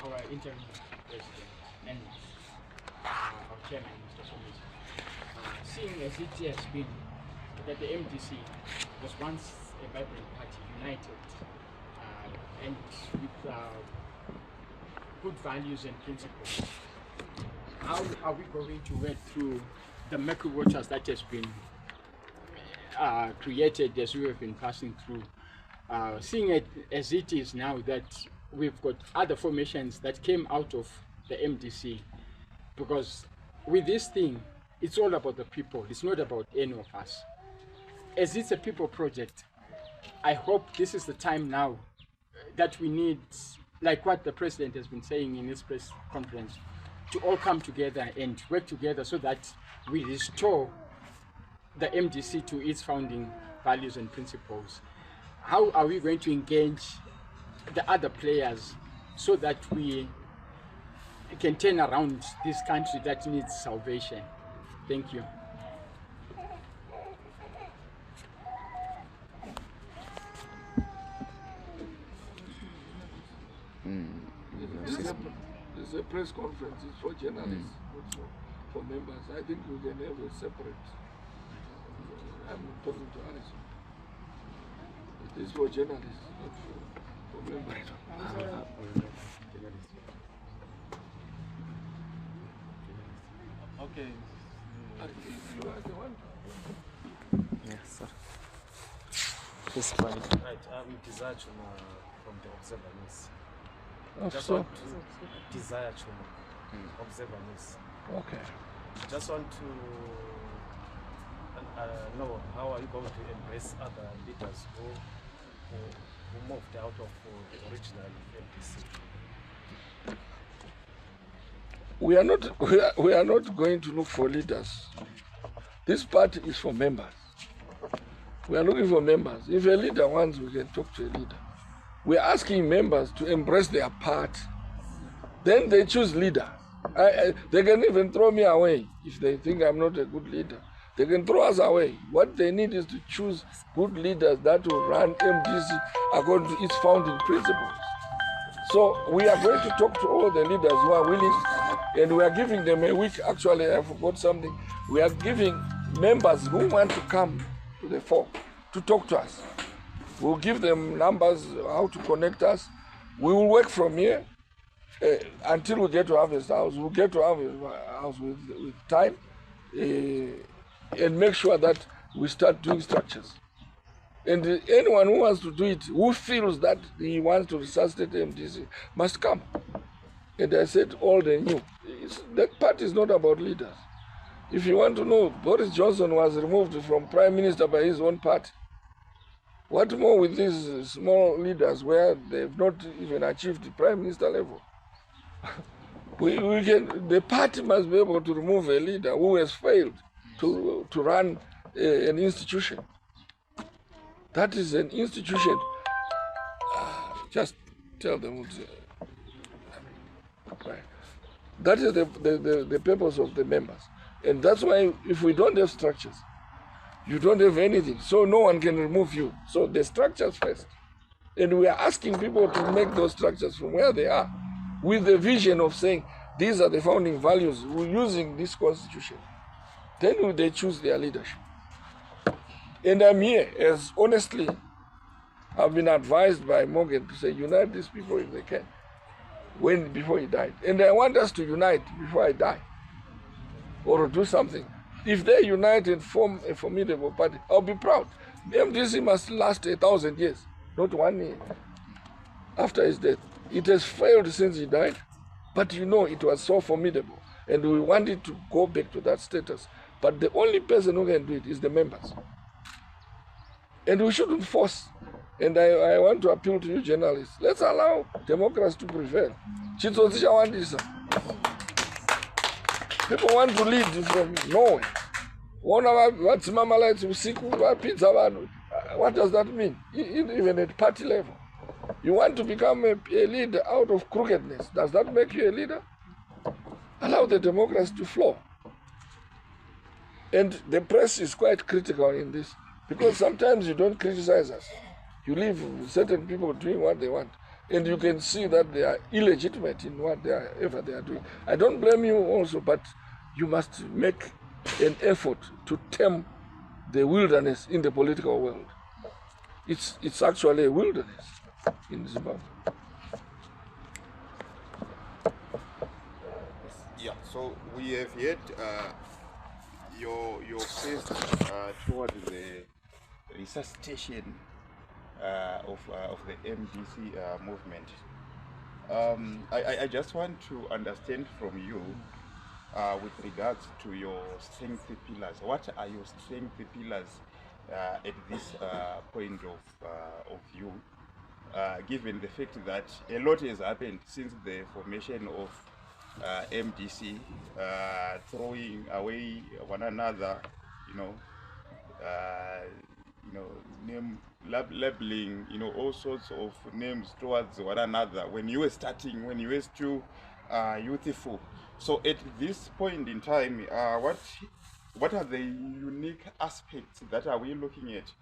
our interim president and our chairman, Mr. Somis, seeing as it has been that the MDC was once a vibrant party, united, and with good values and principles, how are we going to wade through the murky waters that has been created as we have been passing through, seeing it as it is now that we've got other formations that came out of the MDC? Because with this thing, it's all about the people, it's not about any of us. As it's a people project, I hope this is the time now that we need, like what the president has been saying in his press conference, to all come together and work together so that we restore the MDC to its founding values and principles. How are we going to engage the other players so that we can turn around this country that needs salvation? Thank you. This is a press conference. It's for journalists, not for members. I think we can have a separate. I'm talking to Alison. It is for journalists, not for members. Okay. You are the one. Yes, sir. This point. Right, I'm Desire Chuma from the Observer News. Just So, want to Desire Chuma, Observer News. okay. Just want to know how are you going to embrace other leaders who moved out of the original MDC? We are not going to look for leaders. This party is for members. We are looking for members. If a leader wants, we can talk to a leader. We are asking members to embrace their part. Then they choose leader. They can even throw me away if they think I'm not a good leader. They can throw us away. What they need is to choose good leaders that will run MDC according to its founding principles. So we are going to talk to all the leaders who are willing, and we are giving them a week. Actually, I forgot something. We are giving members who want to come to the fore to talk to us. We'll give them numbers, how to connect us. We will work from here until we get to Harvest House. We'll get to Harvest House with time and make sure that we start doing structures. And anyone who wants to do it, who feels that he wants to resuscitate MDC, must come. And I said all they knew. That party is not about leaders. If you want to know, Boris Johnson was removed from Prime Minister by his own party. What more with these small leaders where they've not even achieved the Prime Minister level? The party must be able to remove a leader who has failed to run an institution. That is an institution. Just tell them. That is the purpose of the members. And that's why if we don't have structures, you don't have anything. So no one can remove you. So the structures first. And we are asking people to make those structures from where they are with the vision of saying, these are the founding values. We're using this constitution. Then they choose their leadership. And I'm here as honestly, I've been advised by Morgan to say, unite these people if they can, before he died. And I want us to unite before I die, or do something. If they unite and form a formidable party, I'll be proud. The MDC must last 1,000 years, not 1 year after his death. It has failed since he died, but you know it was so formidable, and we want it to go back to that status. But the only person who can do it is the members. And we shouldn't force. And I want to appeal to you journalists. Let's allow democracy to prevail. People want to lead from nowhere. What does that mean? Even at party level. You want to become a leader out of crookedness. Does that make you a leader? Allow the democracy to flow. And the press is quite critical in this, because sometimes you don't criticize us. You leave certain people doing what they want. And you can see that they are illegitimate in whatever they are doing. I don't blame you also, but you must make an effort to tame the wilderness in the political world. It's actually a wilderness in Zimbabwe. Yeah, so we have heard your quest towards the resuscitation of the MDC movement. I just want to understand from you with regards to your strength pillars. What are your strength pillars at this point of view, given the fact that a lot has happened since the formation of MDC, throwing away one another, name labeling, all sorts of names towards one another when you were starting, when you were still youthful. So at this point in time, what are the unique aspects that we are looking at,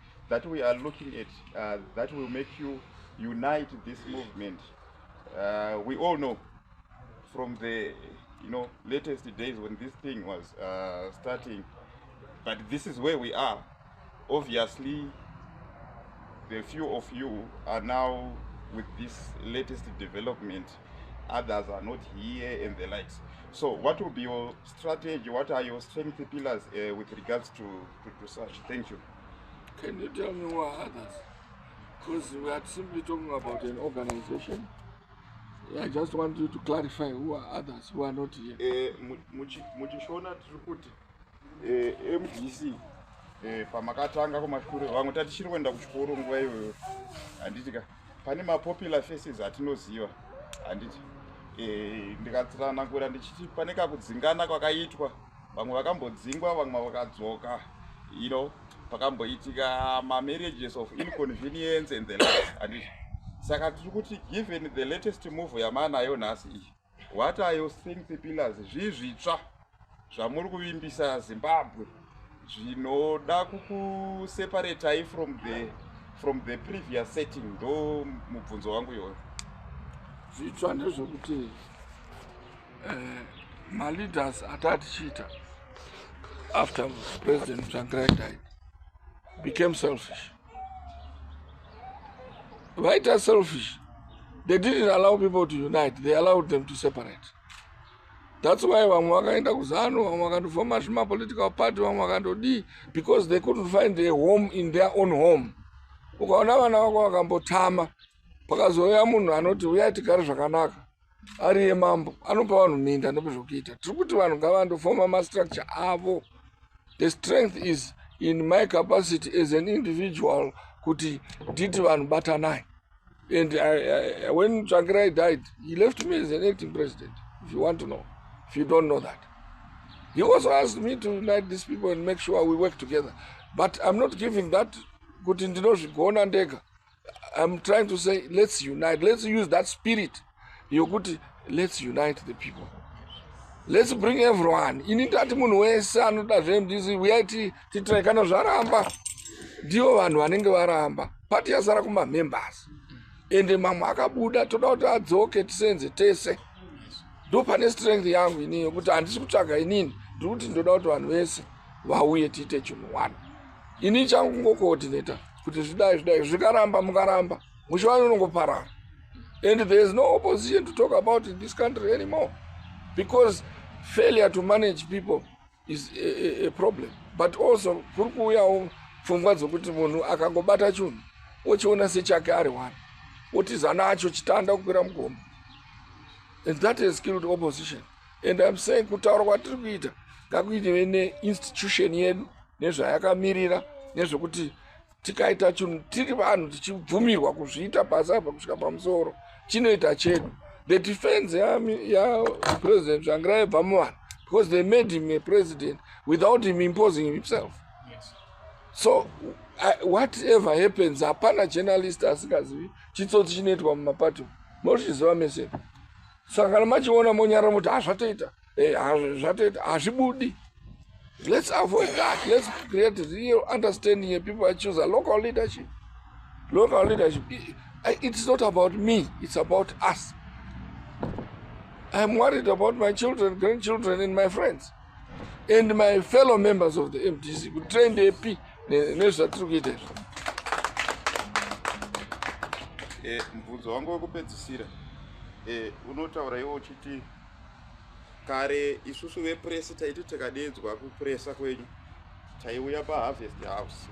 that will make you unite this movement? We all know from the latest days when this thing was starting, but this is where we are. Obviously, the few of you are now with this latest development, others are not here and the likes. So what will be your strategy? What are your strength pillars with regards to such? Thank you. Can you tell me who are others? Because we are simply talking about an organization. I just want you to clarify who are others who are not here. Muchishona tiri MDC pamakatanga kumashuri vamwe tatichiri kuenda kuchikoro nguva iyoyo, handitika pane mapopular faces atinoziva, handiti ndikatsanangura ndichiti pane kakudzingana kwakaitwa, vamwe vakambodzingwa vamwe vakadzoka, pakamboitika marriages of inconvenience and the like, handiti. Saka tiri kuti given the latest move yamanayo nhasi iyi, what are your strength pillars zvitsva zvamuri kuvimbisa Zimbabwe zvinoda kukuseparatai from the previous setting? Ndo mubvunzo wangu iyoyo. Zvitsva ndezvekuti ma-leaders atatichita after President Tsvangirayi died became selfish. Vaita selfish. They didn't allow people to unite, they allowed them to separate. That's why vamwe vakaenda kuzano, vamwe vakandofoma zvima political party, vamwe vakandodi, because they couldn't find a home in their own home. Ukaona vana vako vakambotama, pakazouya munhu anoti uyai tigare zvakanaka, ari mambo, anopa vanhu minda nepezvokuita. Tiri kuti vanhu ngavandofoma ma-structure avo. The strength is in my capacity as an individual kuti nditi vanhu batanai. And when Tsvangirayi died, he left me as an acting president, if you want to know, if you don't know that. He also asked me to unite these people and make sure we work together. But I'm not giving that kuti ndinozvigona ndega. I'm trying to say, let's unite. Let's use that spirit. Let's unite the people. Let's bring everyone. Initati munhu wese anoda zveMDC uyai titrekana zvaramba. Ndivo vanhu vanenge varamba. Party yasara kuma members. Ende mamwe akabuda toda kuti adzoke tisenze tese. Ndo pane strength yangu inini kuti handisi kutsvaga inini, ndiri kuti ndoda kuti vanhu vese vauye tiite chinhu one. Ini changu kungocoordinator kuti zvidai zvikaramba mukaramba muchiwana unongoparara. And there is no opposition to talk about in this country anymore, because failure to manage people is a problem. But also kuri kuuyawo pfungwa dzokuti munhu akangobata chinhu ochiona sechake ari one, otiza nacho chitanda kukwira mugomba. And that has killed opposition. And I'm saying kutaura kwatiri kuita ngakuitwe neinstitution yedu nezvayakamirira, nezvokuti tikaita chinhu tiri vanhu tichibvumirwa kuzviita pasi apa kusvika pamusoro, chinoita chedu. The defense ya President Tsvangirayi yabva muvanhu, because they made him a president without him imposing himself. Yes. So whatever happens, hapana journalist asikazivi chitsotsi chinoitwa mumapati. Mozviziva mese. Saka kana machiona monyara muti zvatoita, zvatoita, hazvibudi. Let's avoid that. Let's create real understanding. People choose a local leadership. Local leadership. It's not about me, it's about us. I'm worried about my children, grandchildren, and my friends, and my fellow members of the MDC who trained the AP. Mubvunzo wangu wekupedzisira, unotaura iwo uchiti kare isusu vepresi taiti tikadedzwa kupresa kwenyu taiuya paharvest house,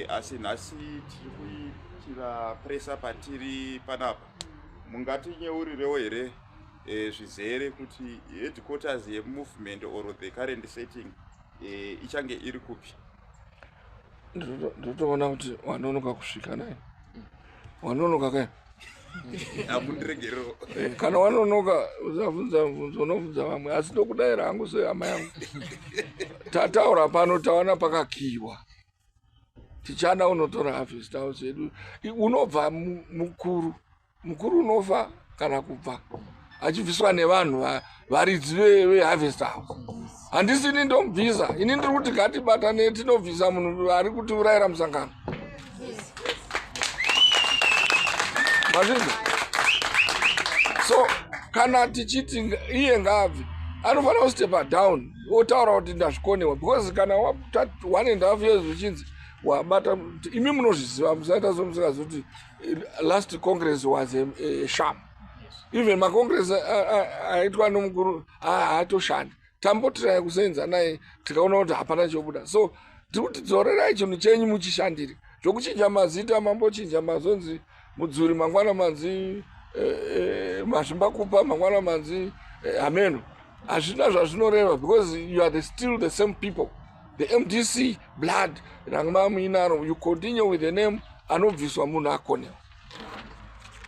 asi nhasi tiri kuitira presa patiri panapa. Mungatinyeurirewo here zvizere kuti headquarters yemovement or the current setting ichange iri kupi? Ndotoona kuti wanonoka kusvika naye. Wanonoka kai? Amundiregerewo. Kana wanonoka usabvunza mubvunzo unobvunza vamwe, asi ndokudayira hangu sehama yangu. Tataura pano taona pakakiwa. Tichada unotora harvest house yedu. Unobva mukuru. Mukuru unofa kana kubva achibviswa nevanhu varidzi veharvest house. Handisi ini ndomubvisa, ini ndiri kuti ngatibatane tinobvisa munhu ari kutiurayira musangano. So kana tichiti iye ngaabve, anofanira kustepa down otaura kuti ndazvikonewa, because kana 1.5 years zvichinzi wabata, imi munozviziva, musaita somusingazoti last congress was a sham. Even macongress aitwa nomukuru haatoshanda. Tambotirai kusenza naye tikaona kuti hapana chobuda. So tikuti dzorerai chinhu chenyu muchishandire. Zvokuchinja mazita mambochinja mazonzi Mudzuri mangwana manzi Mazvimbakupa mangwana manzi Ameno. Hazvina zvazvinoreva, because you are still the same people. The MDC blood rangmamuinaro, you continue with the name anobviswa munhu akonewa,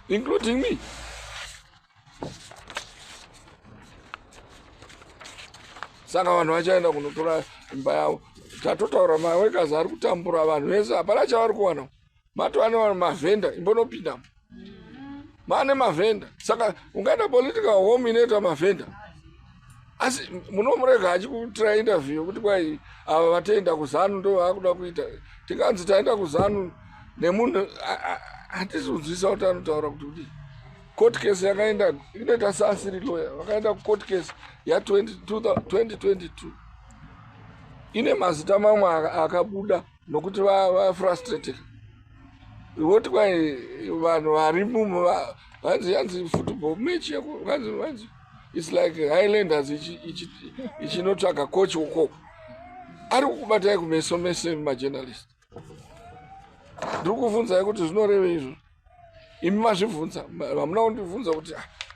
including me. Saka vanhu vachaenda kunotora imba yavo. Tatotaura mawekazi ari kutambura vanhu vese, hapana chavari kuwana. Matova nevanhu mavhenda, imbonopindamo. Mane mavhenda. Saka ungaita political home inoita mavhenda. Asi munomurega achikutira interview kuti kwai ava vatenda kuzanu ndo vakuda kuita. Tikanzi taenda kuzanu nemunhu hatizunzwisa kuti anotaura kuti court case yakaenda inoita seasiri lawyer, vakaenda court case ya 2022 ine mazita mamwe akabuda nokuti vafrustrated. Voti kwai vanhu vari mumo yanzi football match yanzi it's like Highlanders ichinotsvaga coach uko. Ari kukubatai kumeso mese majournalist. Ndiri kuvunzai kuti zvinoreva izvo. Imi mazvibvunza, hamuna kundibvunza kuti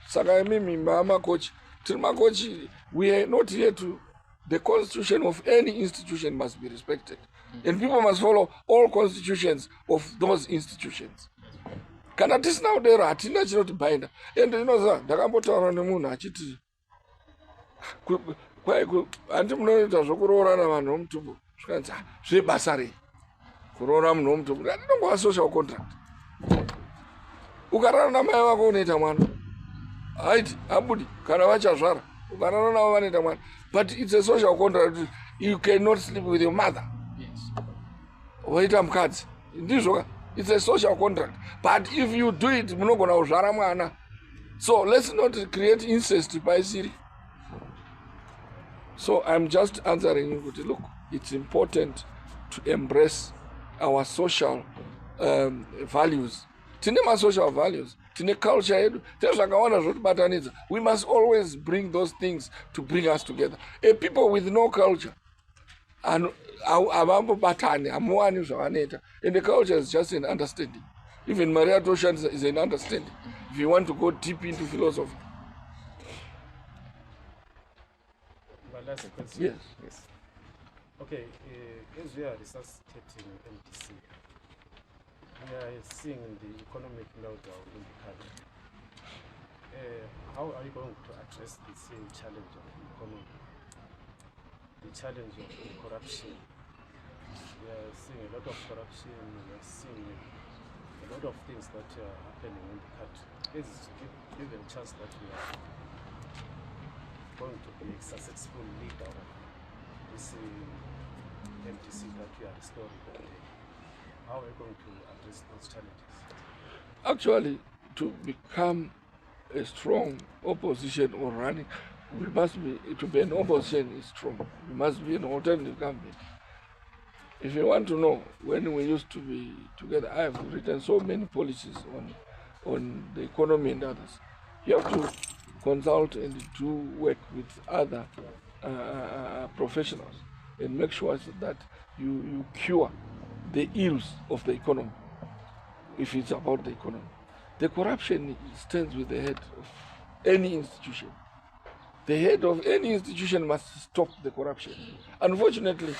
saka imi makochi, tiri makochi, we are not here to, the constitution of any institution must be respected. And people must follow all constitutions of those institutions. Kana tisina kudero hatina chinotibainda. And inoza ndakambotaura nemunhu achiti handi munoita zvokuroorana vanhu vomutumbu, zvikanzi zvebasa rei kuroora munhu womutumbu, ndinongova social contract. Ukarara namai vako unoita mwana, haiti habudi kana vachazvara, ukarara navo vanoita mwana. But it's a social contract. You cannot sleep with your mother. Waita mukadzi, ndizvo. It's a social contract. But if you do it, munogona kuzvara mwana. So let's not create incest paisiri. So I'm just answering you, look, it's important to embrace our social values. Tine ma social values, tine culture yedu, tine zvakawanda zvotibatanidza. We must always bring those things to bring us together. A people with no culture, havambobatani, hamuwani zvavanoita. And the culture is just an understanding. Even Maria Toshan is an understanding. If you want to go deep into philosophy. My last question. Yes. Okay, as we are resuscitating MDC, we are seeing the economic meltdown in the country. How are you going to address this challenge of the economy? The challenge of corruption. We are seeing a lot of corruption, we are seeing a lot of things that are happening in the country. This is given a chance that we are going to be a successful leader of this MDC that we are restoring today. How are we going to address those challenges? Actually, to become a strong opposition or running, we must be, to be an opposition is strong. We must be an alternative government. If you want to know, when we used to be together, I have written so many policies on the economy and others. You have to consult and do work with other professionals and make sure that you cure the ills of the economy, if it's about the economy. The corruption stands with the head of any institution. The head of any institution must stop the corruption. Unfortunately,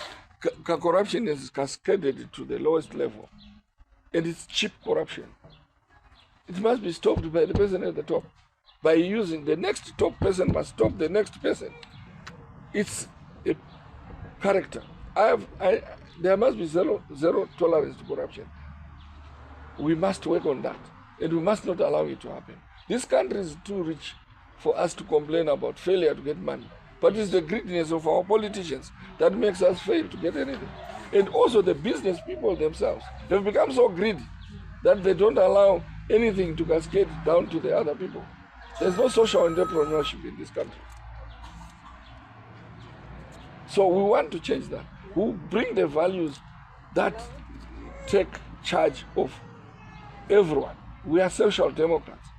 corruption is cascaded to the lowest level, and it's cheap corruption. It must be stopped by the person at the top. By using the next top person must stop the next person. It's a character. There must be zero tolerance to corruption. We must work on that, and we must not allow it to happen. This country is too rich for us to complain about failure to get money. But it's the greediness of our politicians that makes us fail to get anything. And also the business people themselves have become so greedy that they don't allow anything to cascade down to the other people. There's no social entrepreneurship in this country. So we want to change that. We bring the values that take charge of everyone. We are social democrats.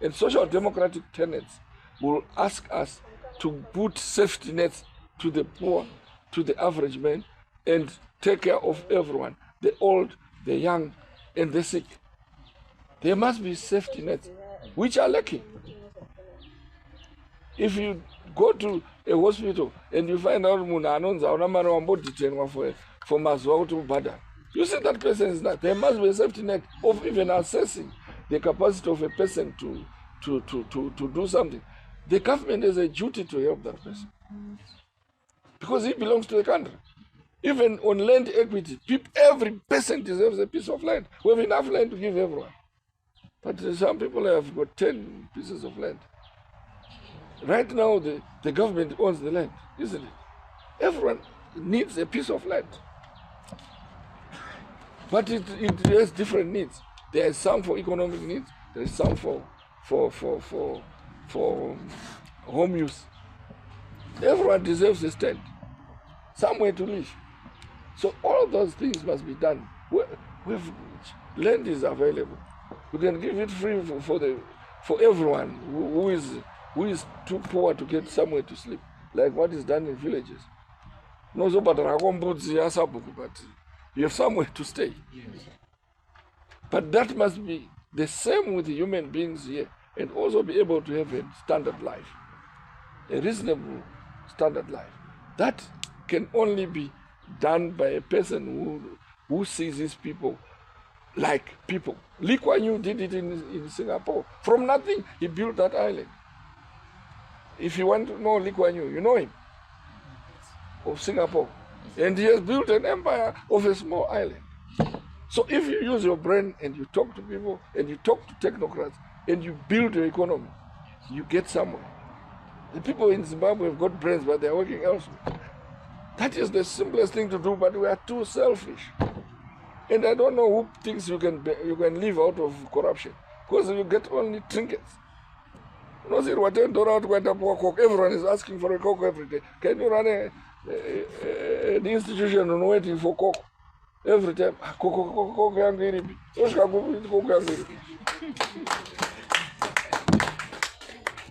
And social democratic tenets will ask us to put safety nets to the poor, to the average man, and take care of everyone, the old, the young, and the sick. There must be safety nets, which are lacking. If you go to a hospital and you find out for mazuva to bada, you see that person is not. There must be a safety net of even assessing the capacity of a person to do something. The government has a duty to help that person because he belongs to the country. Even on land equity, every person deserves a piece of land. We have enough land to give everyone. But some people have got 10 pieces of land. Right now, the government owns the land, isn't it? Everyone needs a piece of land. But it has different needs. There is some for economic needs. There is some for home use. Everyone deserves a stand, somewhere to live. So all those things must be done. Land is available. We can give it free for everyone who is too poor to get somewhere to sleep, like what is done in villages. But you have somewhere to stay. Yes. But that must be the same with the human beings here, and also be able to have a standard life, a reasonable standard life. That can only be done by a person who sees these people like people. Lee Kuan Yew did it in Singapore. From nothing, he built that island. If you want to know Lee Kuan Yew, you know him, of Singapore. And he has built an empire of a small island. So if you use your brain and you talk to people and you talk to technocrats and you build your economy, you get somewhere. The people in Zimbabwe have got brains, but they're working elsewhere. That is the simplest thing to do, but we are too selfish. And I don't know who thinks you can live out of corruption, because you get only trinkets. Everyone is asking for a coke every day. Can you run an institution on waiting for coke? Every time,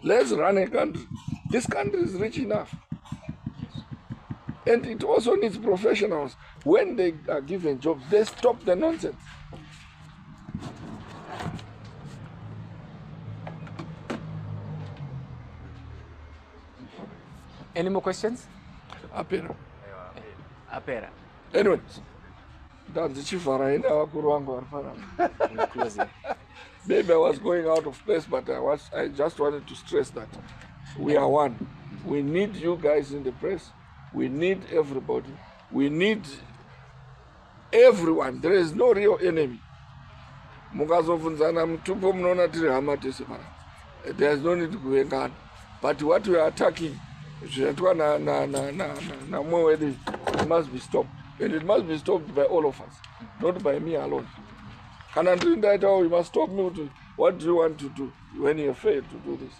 let's run a country. This country is rich enough. And it also needs professionals. When they are given jobs, they stop the nonsense. Any more questions? Apera. Anyway, maybe I was going out of place, but I just wanted to stress that we are one. We need you guys in the press. We need everybody. We need everyone. There is no real enemy. There is no need to go on. But what we are attacking, it must be stopped. And it must be stopped by all of us, not by me alone. You must stop me. What do you want to do when you fail to do this?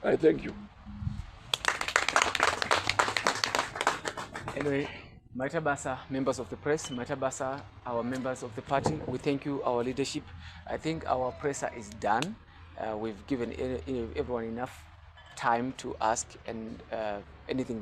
I thank you. Anyway, Maitabasa, members of the press, Maitabasa, our members of the party, we thank you, our leadership. I think our presser is done. We've given everyone enough time to ask and anything